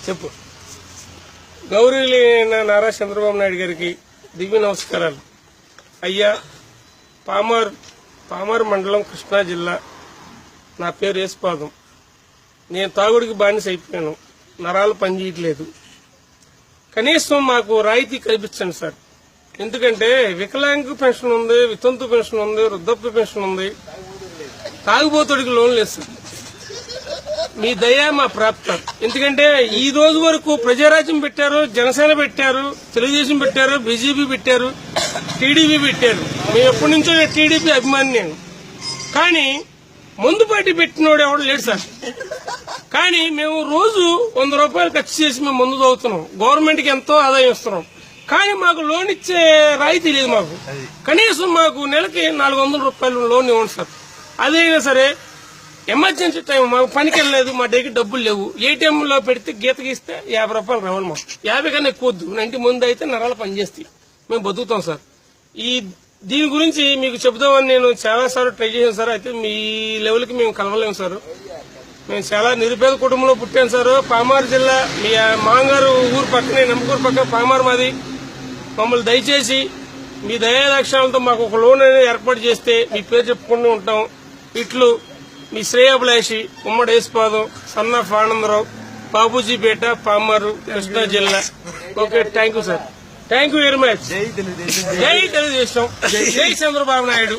చెప్పు. గౌరవనీయులైన నారా చంద్రబాబు నాయుడు గారికి దివ్య నమస్కారాలు. అయ్యా, పామర్ మండలం, కృష్ణా జిల్లా. నా పేరు యేసుపాదం. నేను తాగుడికి బానిస అయిపోయాను. నరాలు పనిచేయట్లేదు. కనీసం మాకు రాయితీ కల్పించండి సార్. ఎందుకంటే వికలాంగ పెన్షన్ ఉంది, వితంతు పెన్షన్ ఉంది, వృద్ధాప్య పెన్షన్ ఉంది. తాగుబోతుడికి లోన్ లేదు సార్. మీ దయ మా ప్రాప్తం. ఎందుకంటే ఈ రోజు వరకు ప్రజారాజ్యం పెట్టారు, జనసేన పెట్టారు, తెలుగుదేశం పెట్టారు, బీజేపీ పెట్టారు, టీడీపీ పెట్టారు. మేము ఎప్పటి నుంచో టీడీపీ అభిమాని నేను. కానీ ముందు పార్టీ పెట్టినోడు ఎవడు లేడు సార్. కానీ మేము రోజు 100 రూపాయలు ఖర్చు చేసి మేము ముందు చదువుతున్నాం. గవర్నమెంట్ కి ఎంతో ఆదాయం ఇస్తున్నాం. కానీ మాకు లోన్ ఇచ్చే రాయితీ లేదు. మాకు కనీసం మాకు నెలకి 400 రూపాయలు లోన్ ఇవ్వండి సార్. అదైనా సరే ఎమర్జెన్సీ టైం, మాకు పనికి వెళ్ళలేదు, మా దగ్గర డబ్బులు లేవు. ఏటీఎం లో పెడితే గీత గీస్తే 50 రూపాయలు రావాలి. మాకు 50 కన్నా ఎక్కువ వద్దు. 90 ముందు అయితే నరాలు పనిచేస్తాయి, మేము బతుకుతాం సార్. దీని గురించి మీకు చెబుదామని నేను చాలా సార్లు ట్రై చేశాను సార్. అయితే మీ లెవెల్కి మేము కలవలేము సార్. మేము చాలా నిరుపేద కుటుంబంలో పుట్టాను సార్. పామారు జిల్లా, మీ మాంగారు ఊరు పక్కనే, నమ్మకూరు పక్కన పామారు మాది. మమ్మల్ని దయచేసి మీ దయాలక్షణాలతో మాకు ఒక లోన్ అనేది ఏర్పాటు చేస్తే మీ పేరు చెప్పుకుంటూ ఉంటాం. ఇట్లు మీ శ్రేయాభిలాషి, ఉమ్మడి యేసుపాదం, సన్నాఫ్ ఆనందరావు, బాబూజీపేట, పామారు, కృష్ణా జిల్లా. Okay, thank you sir. Thank you very much. జై తెలుగుదేశం, జై చంద్రబాబు నాయుడు.